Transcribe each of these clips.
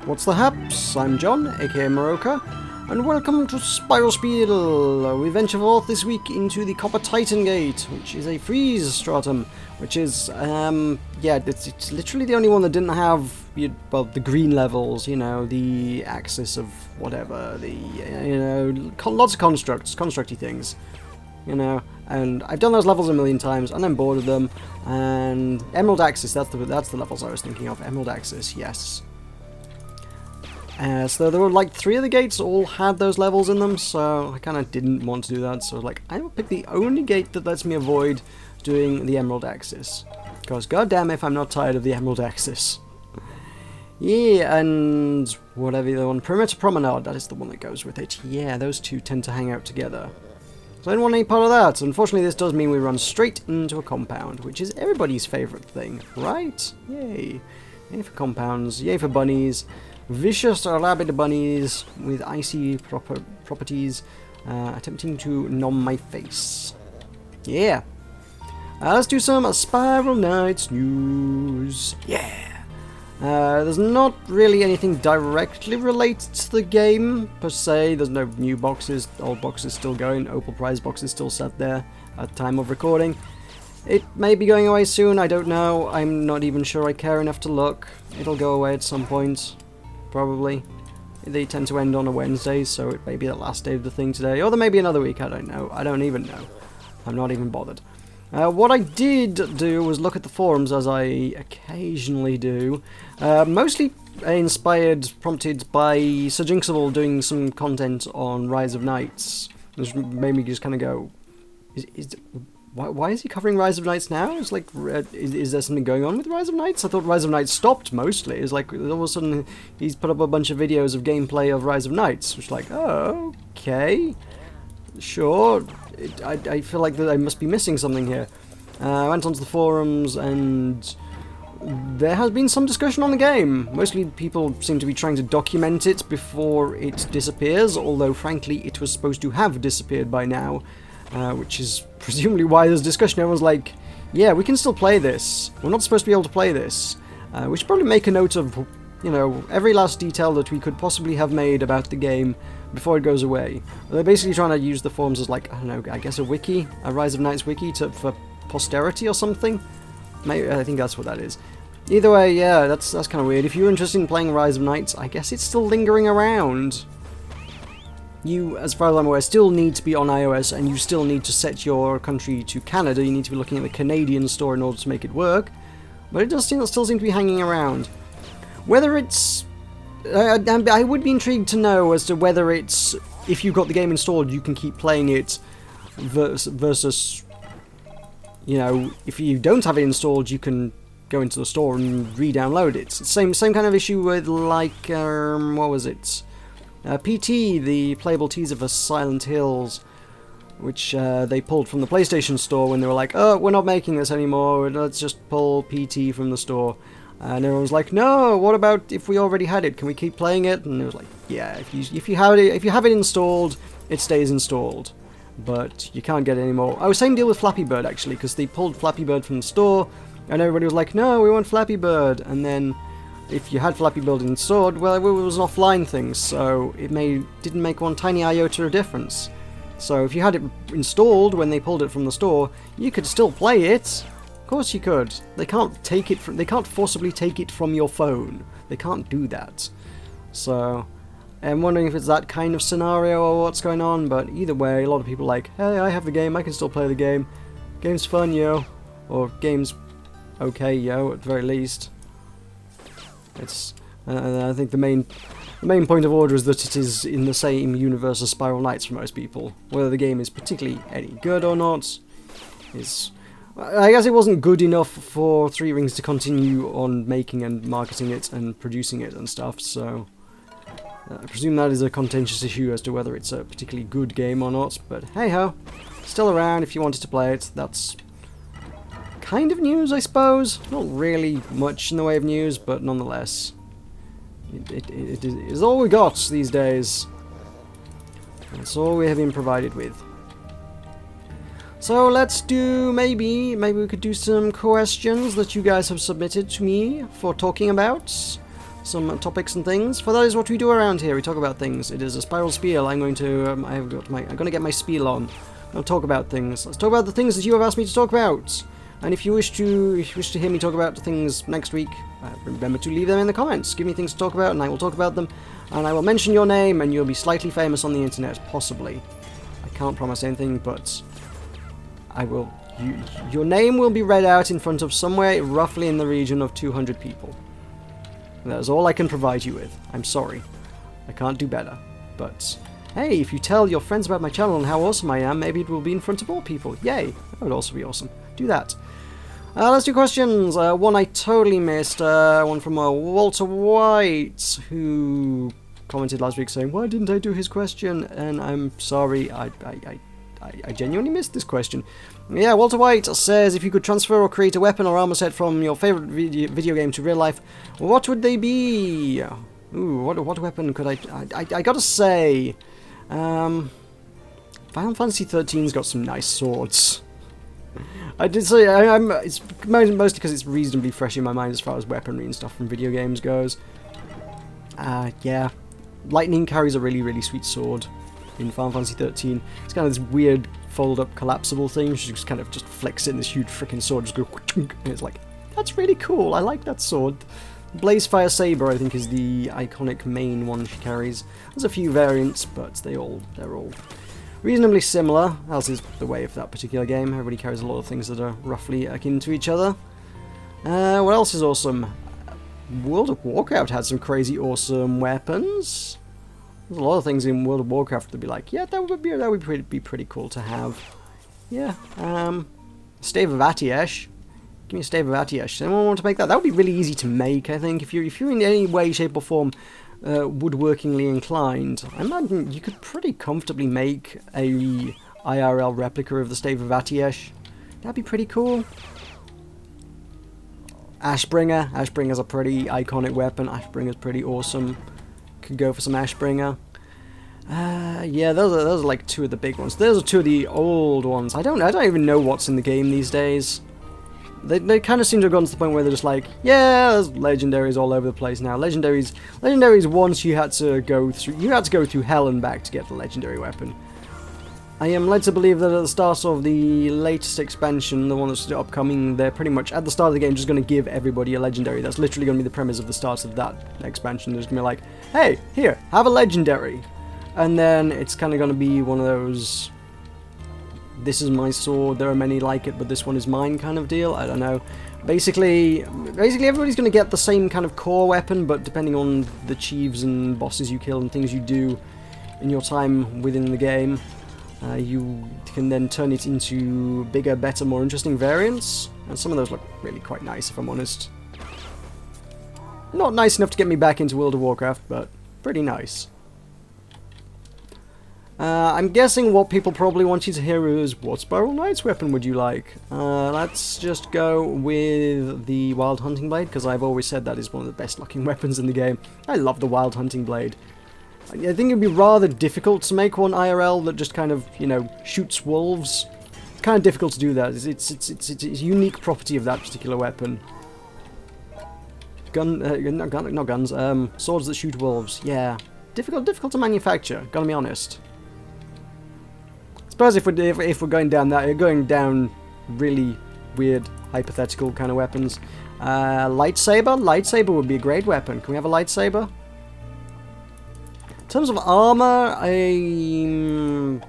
What's the haps? I'm John, aka Meroka, and welcome to Spiel. We venture forth this week into the Copper Titan Gate, which is a freeze stratum, which is, it's literally the only one that didn't have, the green levels, the axis of whatever, lots of constructy things, and I've done those levels a million times, and I'm bored of them, and Emerald Axis, that's the levels I was thinking of, Emerald Axis, yes. So there were like 3 of the gates all had those levels in them, so I kind of didn't want to do that, so I was like, I will pick the only gate that lets me avoid doing the Emerald Axis. Because goddamn if I'm not tired of the Emerald Axis. Yeah, and whatever the other one, Perimeter Promenade, that is the one that goes with it. Yeah, those two tend to hang out together. So I didn't want any part of that. Unfortunately, this does mean we run straight into a compound, which is everybody's favourite thing, right? Yay. Yay for compounds, yay for bunnies. Vicious rabid bunnies with icy properties attempting to numb my face. Yeah. Let's do some Spiral Knights news. Yeah. There's not really anything directly related to the game, per se. There's no new boxes, old boxes still going, Opal Prize boxes still sat there at the time of recording. It may be going away soon, I don't know. I'm not even sure I care enough to look. It'll go away at some point. Probably. They tend to end on a Wednesday, so it may be the last day of the thing today, or there may be another week, I don't know. I don't even know. I'm not even bothered. What I did do was look at the forums, as I occasionally do, mostly prompted by Sir Jinxable doing some content on Rise of Knights, which made me just kind of go, why is he covering Rise of Knights now? It's like, is there something going on with Rise of Knights? I thought Rise of Knights stopped mostly. It's like, all of a sudden, he's put up a bunch of videos of gameplay of Rise of Knights, which is like, oh, okay, sure. I feel like that I must be missing something here. I went onto the forums, and there has been some discussion on the game. Mostly people seem to be trying to document it before it disappears, although frankly it was supposed to have disappeared by now. Which is presumably why there's discussion. Everyone's like, yeah, we can still play this. We're not supposed to be able to play this. We should probably make a note of, every last detail that we could possibly have made about the game before it goes away. They're basically trying to use the forums as like, I don't know, I guess a wiki, a Rise of Knights wiki for posterity or something. Maybe, I think that's what that is. Either way, yeah, that's kind of weird. If you're interested in playing Rise of Knights, I guess it's still lingering around. You, as far as I'm aware, still need to be on iOS, and you still need to set your country to Canada. You need to be looking at the Canadian store in order to make it work. But it does still seem to be hanging around. Whether it's... I would be intrigued to know as to whether it's... If you've got the game installed, you can keep playing it versus... if you don't have it installed, you can go into the store and re-download it. Same kind of issue with, like, what was it? PT, the playable teaser for Silent Hills, which they pulled from the PlayStation Store when they were like, oh, we're not making this anymore, let's just pull PT from the store. And everyone was like, no, what about if we already had it, can we keep playing it? And it was like, yeah, if you have it installed, it stays installed, but you can't get it anymore. Oh, same deal with Flappy Bird, actually, because they pulled Flappy Bird from the store, and everybody was like, no, we want Flappy Bird, and then if you had Flappy Bird installed, well, it was an offline thing, so it didn't make one tiny iota of difference. So if you had it installed when they pulled it from the store, you could still play it. Of course you could. They can't forcibly take it from your phone. They can't do that. So I'm wondering if it's that kind of scenario or what's going on, but either way, a lot of people are like, hey, I have the game, I can still play the game. Game's fun, yo. Or game's okay, yo, at the very least. It's, I think the main point of order is that it is in the same universe as Spiral Knights for most people. Whether the game is particularly any good or not is... I guess it wasn't good enough for Three Rings to continue on making and marketing it and producing it and stuff, so... I presume that is a contentious issue as to whether it's a particularly good game or not, but hey-ho. Still around if you wanted to play it. That's kind of news, I suppose. Not really much in the way of news, but nonetheless. It is all we got these days. That's all we have been provided with. So let's do, maybe we could do some questions that you guys have submitted to me for talking about. some topics and things. For that is what we do around here. We talk about things. It is a spiral spiel. I'm going to I'm going to get my spiel on. I'll talk about things. Let's talk about the things that you have asked me to talk about. And if you wish to hear me talk about things next week, remember to leave them in the comments. Give me things to talk about, and I will talk about them. And I will mention your name, and you'll be slightly famous on the internet, possibly. I can't promise anything, but I will. Your name will be read out in front of somewhere roughly in the region of 200 people. That is all I can provide you with. I'm sorry. I can't do better. But hey, if you tell your friends about my channel and how awesome I am, maybe it will be in front of more people. Yay! That would also be awesome. Do that. Let's do questions. One I totally missed. One from Walter White, who commented last week saying, "Why didn't I do his question?" And I'm sorry, I genuinely missed this question. Yeah, Walter White says, if you could transfer or create a weapon or armor set from your favorite video game to real life, what would they be? Ooh, what weapon could I gotta say, Final Fantasy 13's got some nice swords. I did say it's mostly because it's reasonably fresh in my mind as far as weaponry and stuff from video games goes. Yeah, Lightning carries a really sweet sword in Final Fantasy 13. It's kind of this weird fold-up collapsible thing. She just kind of just flicks it and this huge freaking sword just goes, and it's like, that's really cool. I like that sword. Blazefire Saber, I think, is the iconic main one she carries. There's a few variants, but they're all reasonably similar, as is the way of that particular game. Everybody carries a lot of things that are roughly akin to each other. What else is awesome? World of Warcraft had some crazy awesome weapons. There's a lot of things in World of Warcraft that'd be like, yeah, that would be pretty cool to have. Yeah, Stave of Atiesh. Give me a Stave of Atiesh. Anyone want to make that? That would be really easy to make, I think. If you're in any way, shape, or form woodworkingly inclined, I imagine you could pretty comfortably make a IRL replica of the Stave of Atiesh. That'd be pretty cool. Ashbringer. Ashbringer's a pretty iconic weapon. Ashbringer's pretty awesome. Could go for some Ashbringer. Yeah, those are like two of the big ones. Those are two of the old ones. I don't even know what's in the game these days. They kind of seem to have gotten to the point where they're just like, yeah, there's legendaries all over the place now. Legendaries once you had to go through hell and back to get the legendary weapon. I am led to believe that at the start of the latest expansion, the one that's upcoming, they're pretty much at the start of the game just going to give everybody a legendary. That's literally going to be the premise of the start of that expansion. They're just going to be like, hey, here, have a legendary. And then it's kind of going to be one of those, this is my sword, there are many like it, but this one is mine kind of deal. I don't know. Basically everybody's going to get the same kind of core weapon, but depending on the chiefs and bosses you kill and things you do in your time within the game, you can then turn it into bigger, better, more interesting variants. And some of those look really quite nice, if I'm honest. Not nice enough to get me back into World of Warcraft, but pretty nice. I'm guessing what people probably want you to hear is, what Spiral Knight's weapon would you like? Let's just go with the Wild Hunting Blade, because I've always said that is one of the best looking weapons in the game. I love the Wild Hunting Blade. I think it'd be rather difficult to make one IRL that just kind of, you know, shoots wolves. It's kind of difficult to do that. It's a unique property of that particular weapon. Not guns. Swords that shoot wolves. Yeah, difficult to manufacture. Gotta be honest. I suppose if we're going down really weird hypothetical kind of weapons, lightsaber would be a great weapon. Can we have a lightsaber? In terms of armor, I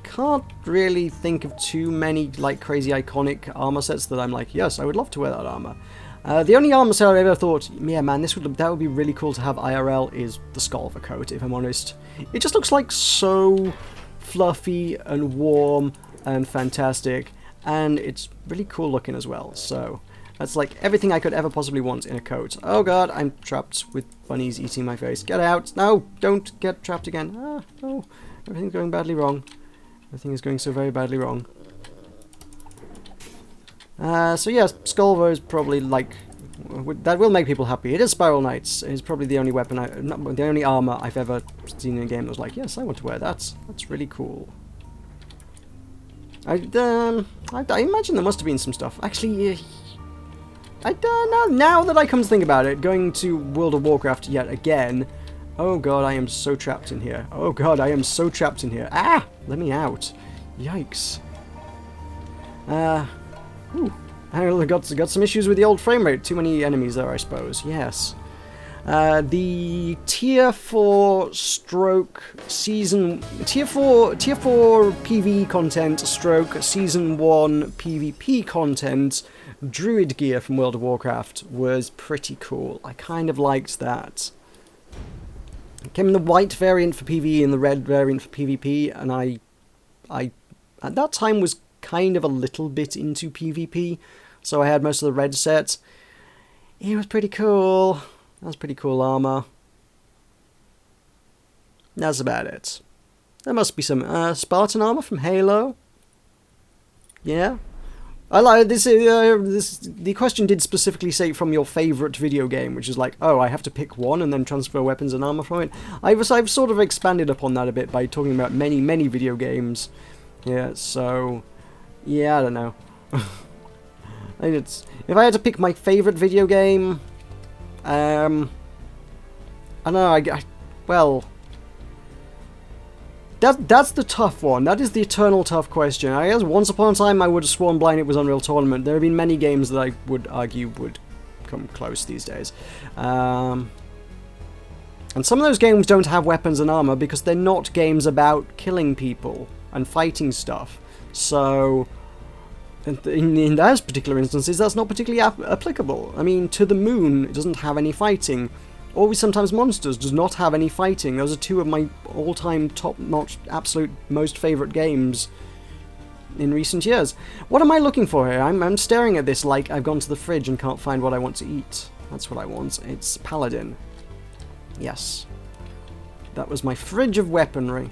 can't really think of too many like crazy iconic armor sets that I'm like, yes, I would love to wear that armor. The only armor set I've ever thought, yeah man, that would be really cool to have IRL is the Skulver coat, if I'm honest. It just looks like so fluffy and warm and fantastic, and it's really cool looking as well, so that's like everything I could ever possibly want in a coat. Oh god, I'm trapped with bunnies eating my face. Get out! No! Don't get trapped again. Ah, no. Everything's going badly wrong. Everything is going so very badly wrong. So yes, Skulver is probably like, that will make people happy. It is Spiral Knights. It's probably the only weapon, the only armor I've ever seen in a game that was like, yes, I want to wear that. That's really cool. I imagine there must have been some stuff. Actually, I don't know. Now that I come to think about it, going to World of Warcraft yet again. Oh god, I am so trapped in here. Oh god, I am so trapped in here. Ah! Let me out. Yikes. I got some issues with the old frame rate. Too many enemies there, I suppose. Yes. The Tier 4 stroke season... Tier 4 PvE content stroke Season 1 PvP content Druid gear from World of Warcraft was pretty cool. I kind of liked that. It came in the white variant for PvE and the red variant for PvP, and I at that time was kind of a little bit into PvP, so I had most of the red set. It was pretty cool. That was pretty cool armor. That's about it. There must be some Spartan armor from Halo. Yeah. I like this. The question did specifically say from your favorite video game, which is like, oh, I have to pick one and then transfer weapons and armor from it. I've sort of expanded upon that a bit by talking about many video games. Yeah. So, yeah, I don't know. If I had to pick my favorite video game, I don't know. Well. That's the tough one. That is the eternal tough question. I guess once upon a time I would have sworn blind it was Unreal Tournament. There have been many games that I would argue would come close these days. And some of those games don't have weapons and armor because they're not games about killing people and fighting stuff. So, in those particular instances, that's not particularly applicable. I mean, To the Moon, it doesn't have any fighting. Always Sometimes Monsters does not have any fighting. Those are two of my all-time top-notch, absolute most favourite games in recent years. What am I looking for here? I'm staring at this like I've gone to the fridge and can't find what I want to eat. That's what I want. It's Paladin. Yes. That was my fridge of weaponry.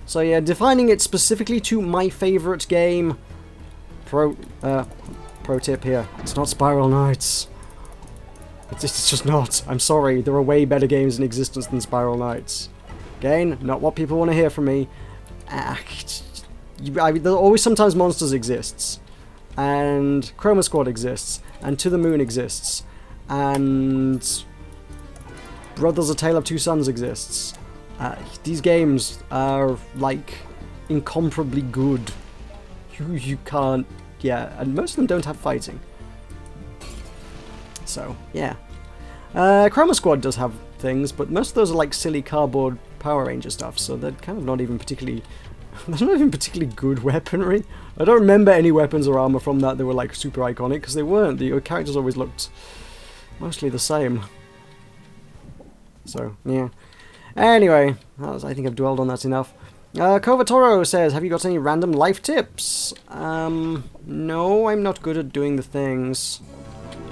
So yeah, defining it specifically to my favourite game. Pro tip here. It's not Spiral Knights. It's just not. I'm sorry, there are way better games in existence than Spiral Knights. Again, not what people want to hear from me. Always Sometimes Monsters exists. And Chroma Squad exists. And To the Moon exists. And Brothers: A Tale of Two Sons exists. These games are, like, incomparably good. You can't... Yeah, and most of them don't have fighting. So, yeah. Chroma Squad does have things, but most of those are like silly cardboard Power Ranger stuff, so they're kind of not even particularly... They're not even particularly good weaponry. I don't remember any weapons or armor from that were like super iconic, because they weren't. The characters always looked mostly the same. So, yeah. Anyway, I think I've dwelled on that enough. Kovatoro says, have you got any random life tips? No, I'm not good at doing the things.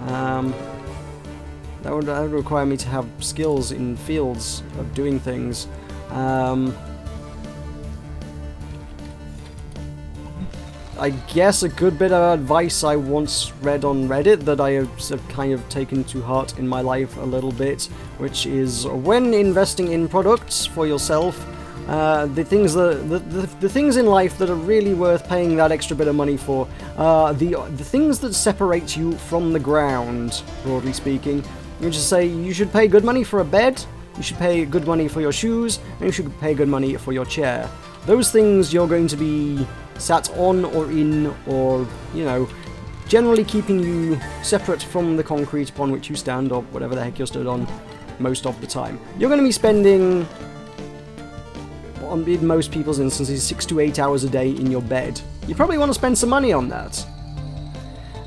That would require me to have skills in fields of doing things. I guess a good bit of advice I once read on Reddit that I have kind of taken to heart in my life a little bit, which is when investing in products for yourself, the things in life that are really worth paying that extra bit of money for, the things that separate you from the ground, broadly speaking. You just say you should pay good money for a bed, you should pay good money for your shoes, and you should pay good money for your chair. Those things you're going to be sat on or in, or, you know, generally keeping you separate from the concrete upon which you stand, or whatever the heck you're stood on, most of the time. You're going to be spending, in most people's instances, 6 to 8 hours a day in your bed. You probably want to spend some money on that.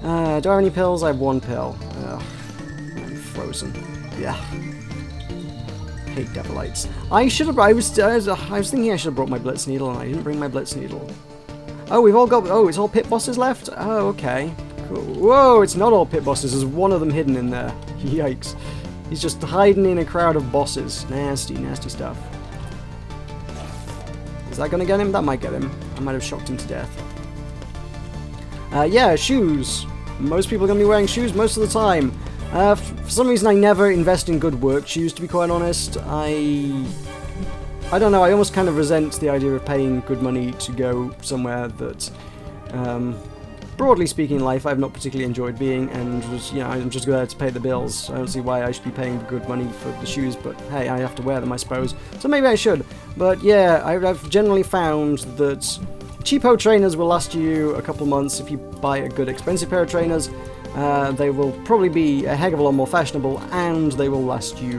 Do I have any pills? I have one pill. Ugh. I'm frozen. Yeah. Hate Devilites. I was thinking I should have brought my Blitz Needle, and I didn't bring my Blitz Needle. Oh, we've all got... Oh, it's all pit bosses left? Oh, okay. Cool. Whoa, it's not all pit bosses. There's one of them hidden in there. Yikes. He's just hiding in a crowd of bosses. Nasty, nasty stuff. Is that gonna get him? That might get him. I might have shocked him to death. Yeah, shoes. Most people are gonna be wearing shoes most of the time. For some reason, I never invest in good work shoes, to be quite honest. I don't know, I almost kind of resent the idea of paying good money to go somewhere that broadly speaking, in life I've not particularly enjoyed being, and was, you know, I'm just there to pay the bills. I don't see why I should be paying good money for the shoes, but hey, I have to wear them, I suppose. So maybe I should. But yeah, I've generally found that cheapo trainers will last you a couple months. If you buy a good expensive pair of trainers, they will probably be a heck of a lot more fashionable, and they will last you,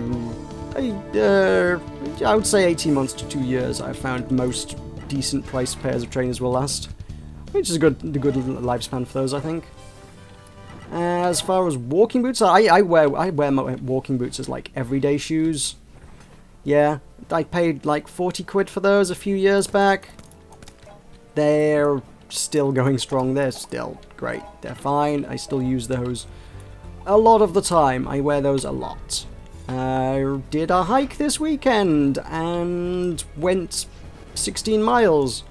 I would say 18 months to 2 years. I've found most decent priced pairs of trainers will last, which is a good lifespan for those, I think. As far as walking boots, I wear my walking boots as like everyday shoes. Yeah, I paid like 40 quid for those a few years back. They're still going strong. They're still great. They're fine. I still use those a lot of the time. I wear those a lot. I did a hike this weekend and went 16 miles.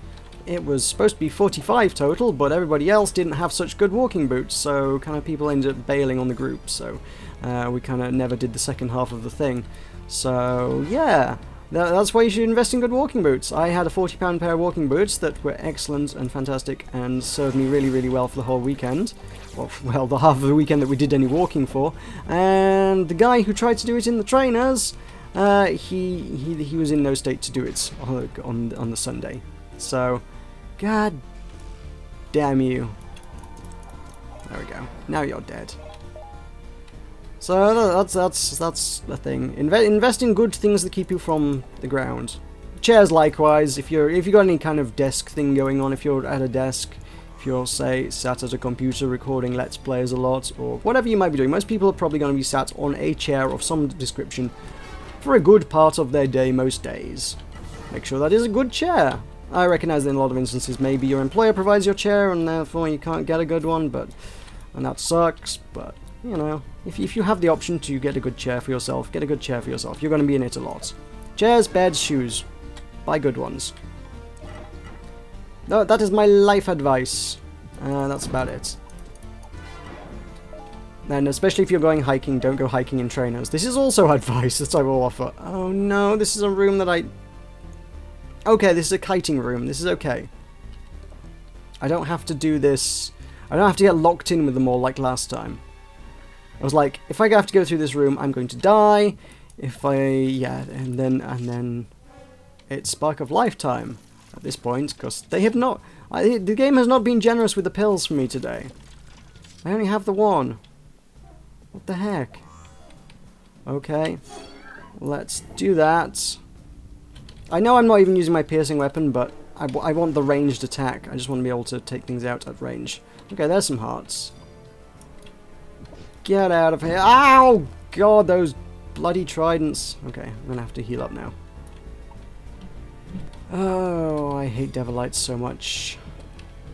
It was supposed to be 45 total, but everybody else didn't have such good walking boots, so kind of people ended up bailing on the group, so we kind of never did the second half of the thing. So yeah, that's why you should invest in good walking boots. I had a £40 pair of walking boots that were excellent and fantastic and served me really, really well for the whole weekend. Well, the half of the weekend that we did any walking for. And the guy who tried to do it in the trainers, he was in no state to do it on the Sunday. So, god damn you. There we go. Now you're dead. So that's the thing. Invest in good things that keep you from the ground. Chairs likewise. If you got any kind of desk thing going on, if you're at a desk, if you're say sat at a computer recording Let's Plays a lot, or whatever you might be doing, most people are probably going to be sat on a chair of some description for a good part of their day most days. Make sure that is a good chair. I recognise that in a lot of instances maybe your employer provides your chair and therefore you can't get a good one, and that sucks, but you know, if you have the option to get a good chair for yourself, get a good chair for yourself. You're going to be in it a lot. Chairs, beds, shoes. Buy good ones. No, that is my life advice. That's about it. And especially if you're going hiking, don't go hiking in trainers. This is also advice that I will offer. Oh no, this is a room that Okay, this is a kiting room. This is okay. I don't have to do this. I don't have to get locked in with them all like last time. I was like, if I have to go through this room, I'm going to die. And then it's Spark of Lifetime at this point, because they have not. The game has not been generous with the pills for me today. I only have the one. What the heck? Okay, let's do that. I know I'm not even using my piercing weapon, but I want the ranged attack. I just want to be able to take things out at range. Okay, there's some hearts. Get out of here. Ow! God, those bloody tridents. Okay, I'm going to have to heal up now. Oh, I hate Devilites so much.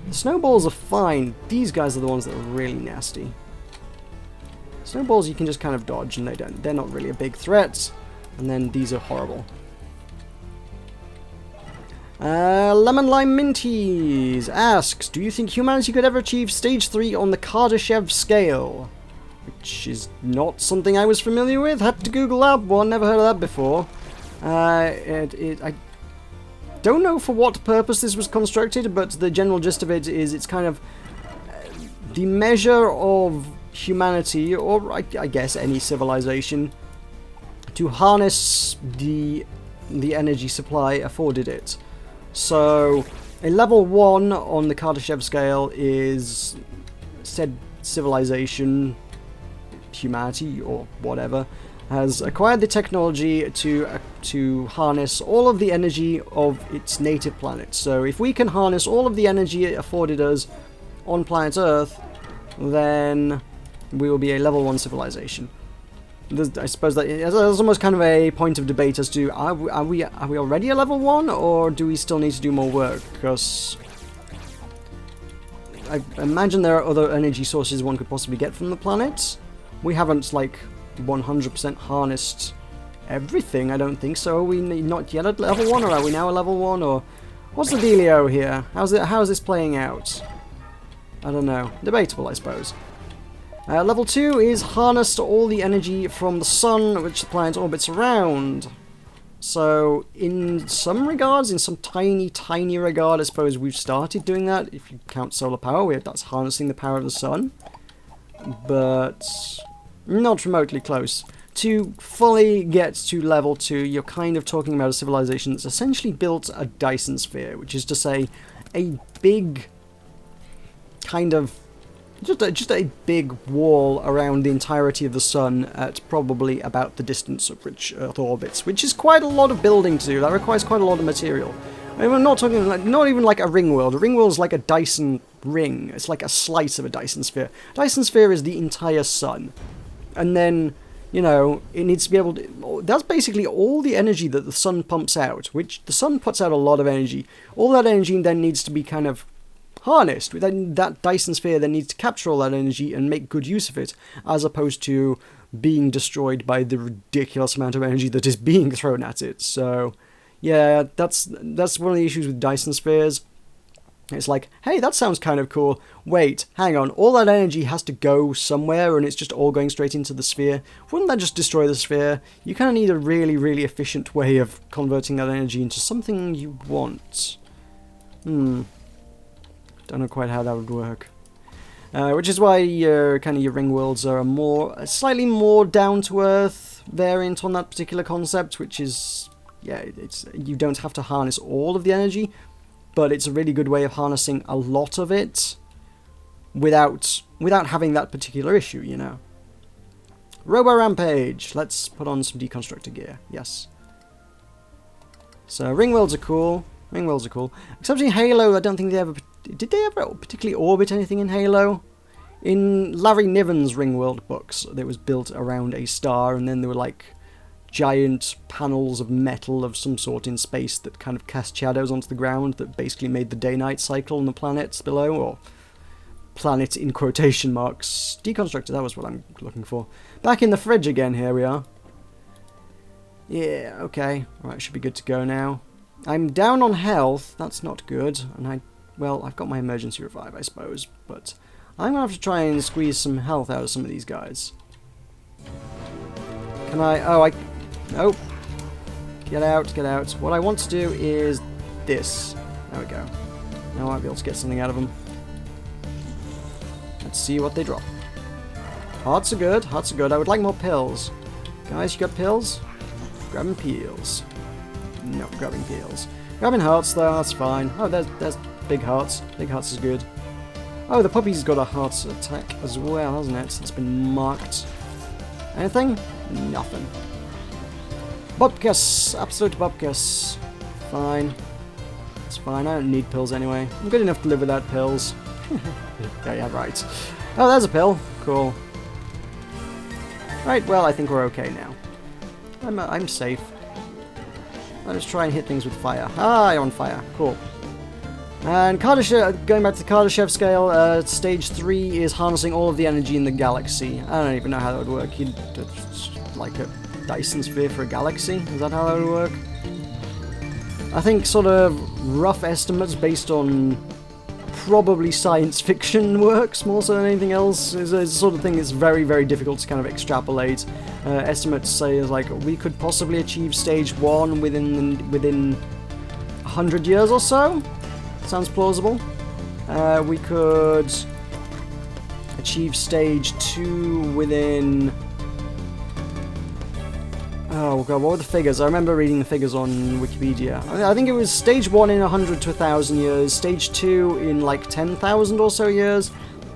The snowballs are fine. These guys are the ones that are really nasty. Snowballs you can just kind of dodge and they're not really a big threat. And then these are horrible. Lemon Lime Minties asks, do you think humanity could ever achieve stage 3 on the Kardashev Scale? Which is not something I was familiar with. Had to Google that one. Never heard of that before. I don't know for what purpose this was constructed, but the general gist of it is it's kind of the measure of humanity, or I guess any civilization, to harness the energy supply afforded it. So a level 1 on the Kardashev scale is said civilization, humanity, or whatever, has acquired the technology to harness all of the energy of its native planet. So if we can harness all of the energy afforded us on planet Earth, then we will be a level 1 civilization. I suppose that there's almost kind of a point of debate as to are we already a level 1, or do we still need to do more work? Because I imagine there are other energy sources one could possibly get from the planet. We haven't like 100% harnessed everything, I don't think so. Are we not yet at level 1, or are we now a level 1, or what's the dealio here? How is this playing out? I don't know. Debatable, I suppose. Level 2 is harnessed all the energy from the sun, which the planet orbits around. So in some regards, in some tiny regard, I suppose we've started doing that. If you count solar power, that's harnessing the power of the sun. But not remotely close. To fully get to level 2, you're kind of talking about a civilization that's essentially built a Dyson sphere, which is to say a big kind of just a big wall around the entirety of the sun at probably about the distance of which Earth orbits, which is quite a lot of building to do. That requires quite a lot of material. I mean, we're not talking like, not even like a ring world. A ring world is like a Dyson ring. It's like a slice of a Dyson sphere. Dyson sphere is the entire sun, and then, you know, it needs to be able to... That's basically all the energy that the sun pumps out, which the sun puts out a lot of energy. All that energy then needs to be kind of harnessed. Then that Dyson sphere then needs to capture all that energy and make good use of it, as opposed to being destroyed by the ridiculous amount of energy that is being thrown at it. So, yeah, that's one of the issues with Dyson spheres. It's like, hey, that sounds kind of cool. Wait, hang on, all that energy has to go somewhere and it's just all going straight into the sphere. Wouldn't that just destroy the sphere? You kind of need a really, really efficient way of converting that energy into something you want. Don't know quite how that would work. Which is why kind of your ring worlds are a slightly more down-to-earth variant on that particular concept, which is, yeah, you don't have to harness all of the energy, but it's a really good way of harnessing a lot of it without having that particular issue, you know. Robo Rampage. Let's put on some deconstructor gear. Yes. So ring worlds are cool. Ring worlds are cool. Except in Halo, I don't think they ever... Did they ever particularly orbit anything in Halo? In Larry Niven's Ringworld books, it was built around a star, and then there were like giant panels of metal of some sort in space that kind of cast shadows onto the ground that basically made the day-night cycle on the planets below, or planet in quotation marks. Deconstructor, that was what I'm looking for. Back in the fridge again, here we are. Yeah, okay. Right, should be good to go now. I'm down on health, that's not good, and well, I've got my emergency revive, I suppose, but I'm going to have to try and squeeze some health out of some of these guys. Can I... Oh, Nope. Get out, get out. What I want to do is this. There we go. Now I might be able to get something out of them. Let's see what they drop. Hearts are good, hearts are good. I would like more pills. Guys, you got pills? Grabbing peels. No, grabbing peels. Grabbing hearts, though, that's fine. Oh, there's big hearts. Big hearts is good. Oh, the puppy's got a heart attack as well, hasn't it? It's been marked. Anything? Nothing. Bupkis! Absolute bupkis. Fine. It's fine, I don't need pills anyway. I'm good enough to live without pills. Yeah, right. Oh, there's a pill. Cool. Right, well, I think we're okay now. I'm safe. Let's try and hit things with fire. Ah, you're on fire. Cool. And Kardashev, going back to the Kardashev scale, stage 3 is harnessing all of the energy in the galaxy. I don't even know how that would work. You'd like a Dyson sphere for a galaxy? Is that how that would work? I think sort of rough estimates based on probably science fiction works more so than anything else is a sort of thing that's very, very difficult to kind of extrapolate. Estimates say like we could possibly achieve stage 1 within 100 years or so. Sounds plausible. We could achieve stage 2 within... Oh god, what were the figures? I remember reading the figures on Wikipedia. I think it was stage 1 in 100 to 1,000 years, stage 2 in like 10,000 or so years,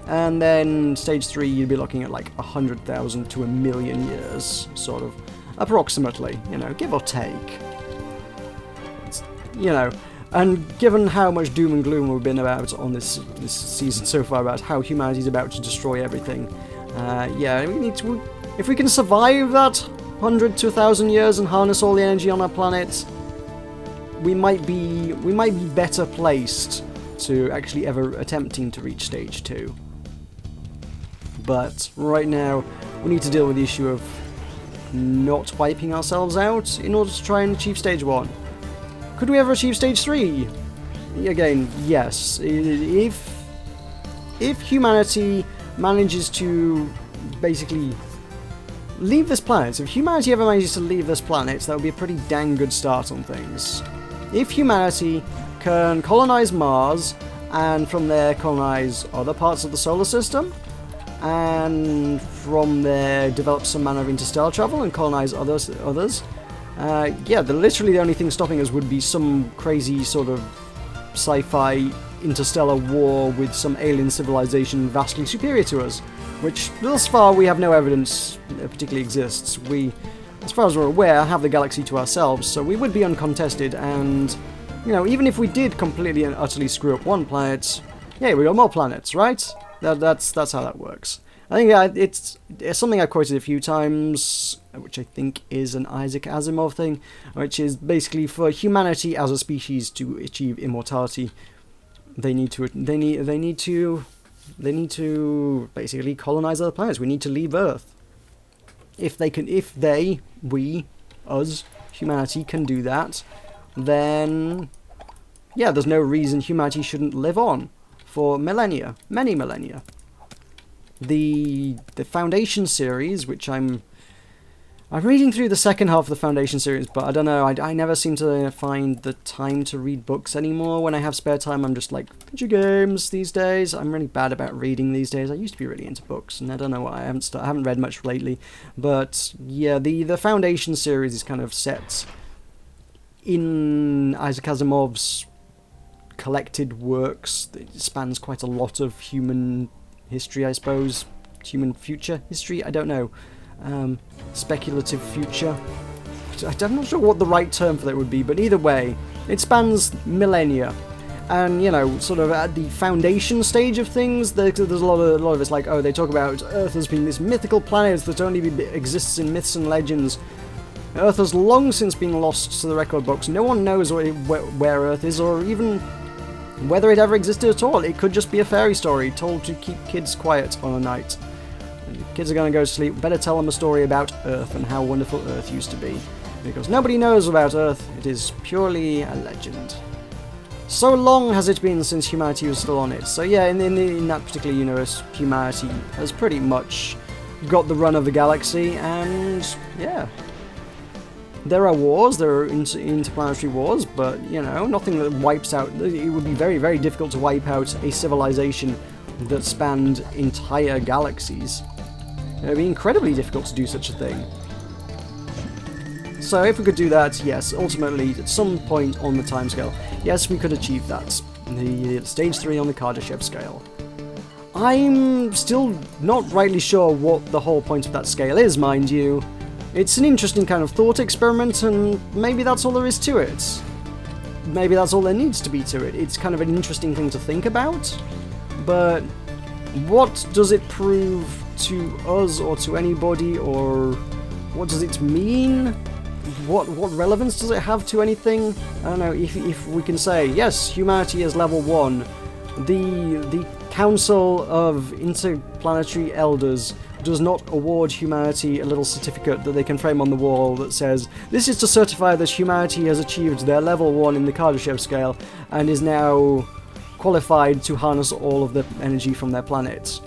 and then stage 3 you'd be looking at like 100,000 to 1,000,000 years, sort of, approximately, you know, give or take. You know, and given how much doom and gloom we've been about on this season so far about how humanity's about to destroy everything, yeah, we need to... If we can survive that 100 to 1,000 years and harness all the energy on our planet, we might be better placed to actually ever attempting to reach stage 2. But right now, we need to deal with the issue of not wiping ourselves out in order to try and achieve stage 1. Could we ever achieve stage 3? Again, yes. If humanity manages to basically leave this planet. If humanity ever manages to leave this planet, that would be a pretty dang good start on things. If humanity can colonize Mars, and from there colonize other parts of the solar system, and from there develop some manner of interstellar travel and colonize others, yeah, literally the only thing stopping us would be some crazy sort of sci-fi interstellar war with some alien civilization vastly superior to us, which thus far we have no evidence particularly exists. We, as far as we're aware, have the galaxy to ourselves, so we would be uncontested, and, you know, even if we did completely and utterly screw up one planet, yeah, we got more planets, right? That's how that works. I think it's something I've quoted a few times, which I think is an Isaac Asimov thing, which is basically for humanity as a species to achieve immortality, they need to basically colonize other planets. We need to leave Earth. If we, us, humanity can do that, then yeah, there's no reason humanity shouldn't live on for millennia, many millennia. The Foundation series, which I'm reading through the second half of the Foundation series, but I don't know, I never seem to find the time to read books anymore. When I have spare time, I'm just like, video games these days. I'm really bad about reading these days. I used to be really into books, and I don't know why. I haven't read much lately. But yeah, the Foundation series is kind of set in Isaac Asimov's collected works. It spans quite a lot of human history, I suppose. Human future history? I don't know. Speculative future. I'm not sure what the right term for that would be, but either way, it spans millennia. And, you know, sort of at the foundation stage of things, there's a lot of it's like, oh, they talk about Earth as being this mythical planet that only exists in myths and legends. Earth has long since been lost to the record books. No one knows where Earth is, or even whether it ever existed at all. It could just be a fairy story told to keep kids quiet on a night. Kids are going to go to sleep. Better tell them a story about Earth and how wonderful Earth used to be. Because nobody knows about Earth. It is purely a legend. So long has it been since humanity was still on it. So yeah, in that particular universe, humanity has pretty much got the run of the galaxy, and yeah. There are wars, there are interplanetary wars, but, you know, nothing that wipes out. It would be very, very difficult to wipe out a civilization that spanned entire galaxies. It would be incredibly difficult to do such a thing. So if we could do that, yes, ultimately, at some point on the timescale, yes, we could achieve that. The stage 3 on the Kardashev Scale. I'm still not rightly sure what the whole point of that scale is, mind you. It's an interesting kind of thought experiment, and maybe that's all there is to it. Maybe that's all there needs to be to it. It's kind of an interesting thing to think about, but what does it prove to us or to anybody, or what does it mean? What relevance does it have to anything? I don't know, if we can say, yes, humanity is level 1, the Council of Interplanetary Elders does not award humanity a little certificate that they can frame on the wall that says, this is to certify that humanity has achieved their level 1 in the Kardashev scale and is now qualified to harness all of the energy from their planet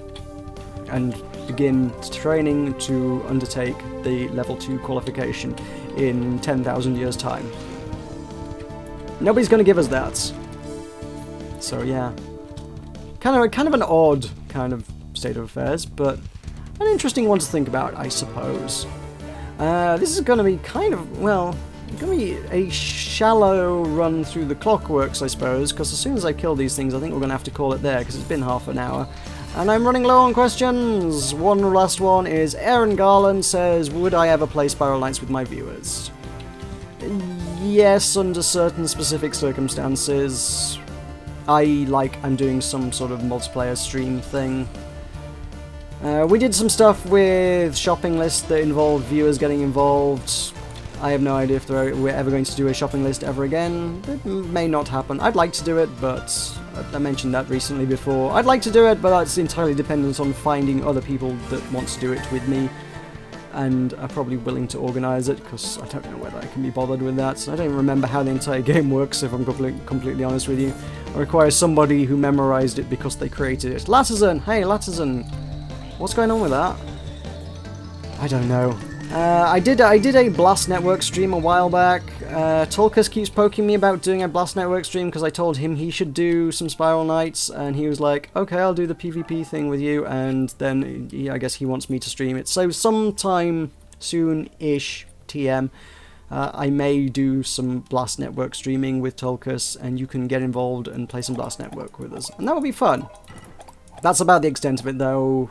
and begin training to undertake the level 2 qualification in 10,000 years' time. Nobody's going to give us that. So yeah. Kind of an odd kind of state of affairs, but an interesting one to think about, I suppose. This is going to be kind of, well, going to be a shallow run through the clockworks, I suppose, because as soon as I kill these things, I think we're going to have to call it there, because it's been half an hour. And I'm running low on questions. One last one is, Aaron Garland says, would I ever play Spiral Knights with my viewers? Yes, under certain specific circumstances. I'm doing some sort of multiplayer stream thing. We did some stuff with shopping lists that involved viewers getting involved. I have no idea if we're ever going to do a shopping list ever again. It may not happen. I'd like to do it, but I mentioned that recently before. I'd like to do it, but that's entirely dependent on finding other people that want to do it with me and are probably willing to organise it, because I don't know whether I can be bothered with that. I don't even remember how the entire game works, if I'm completely honest with you. It requires somebody who memorised it because they created it. Latterson! Hey, Latterson! What's going on with that? I don't know. I did a Blast Network stream a while back. Tulkas keeps poking me about doing a Blast Network stream because I told him he should do some Spiral Nights, and he was like, okay, I'll do the PvP thing with you, and then I guess he wants me to stream it. So sometime soon-ish, TM, I may do some Blast Network streaming with Tulkas, and you can get involved and play some Blast Network with us, and that would be fun. That's about the extent of it, though.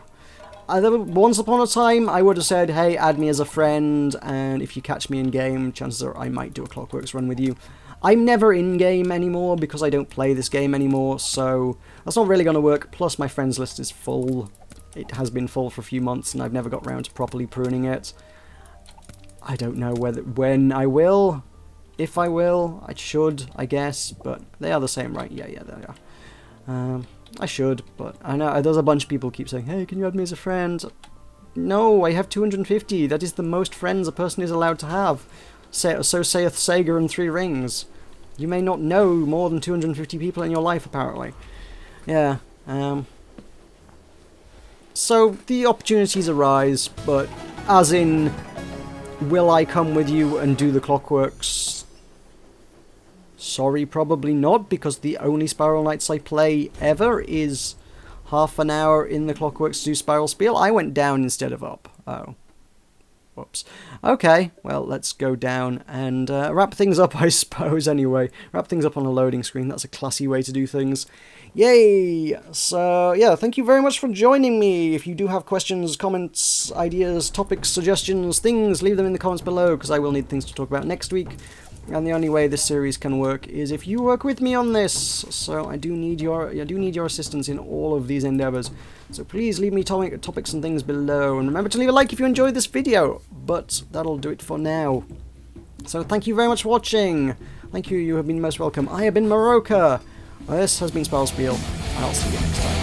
Once upon a time, I would have said, hey, add me as a friend, and if you catch me in-game, chances are I might do a Clockworks run with you. I'm never in-game anymore because I don't play this game anymore, so that's not really going to work. Plus, my friends list is full. It has been full for a few months, and I've never got around to properly pruning it. I don't know when I will. If I will, I should, I guess, but they are the same, right? Yeah, they are. I should, but I know there's a bunch of people keep saying, hey, can you add me as a friend? No, I have 250. That is the most friends a person is allowed to have. So saith Sega and 3 Rings. You may not know more than 250 people in your life, apparently. Yeah, so the opportunities arise, but as in, will I come with you and do the Clockworks? Sorry, probably not, because the only Spiral Nights I play ever is half an hour in the Clockworks to do Spiral Spiel. I went down instead of up. Oh. Whoops. Okay, well, let's go down and wrap things up, I suppose, anyway. Wrap things up on a loading screen. That's a classy way to do things. Yay! So, yeah, thank you very much for joining me. If you do have questions, comments, ideas, topics, suggestions, things, leave them in the comments below, because I will need things to talk about next week. And the only way this series can work is if you work with me on this. So I do need your assistance in all of these endeavors. So please leave me topics and things below, and remember to leave a like if you enjoyed this video. But that'll do it for now. So thank you very much for watching. Thank you. You have been most welcome. I have been Meroka. This has been Spiel, and I'll see you next time.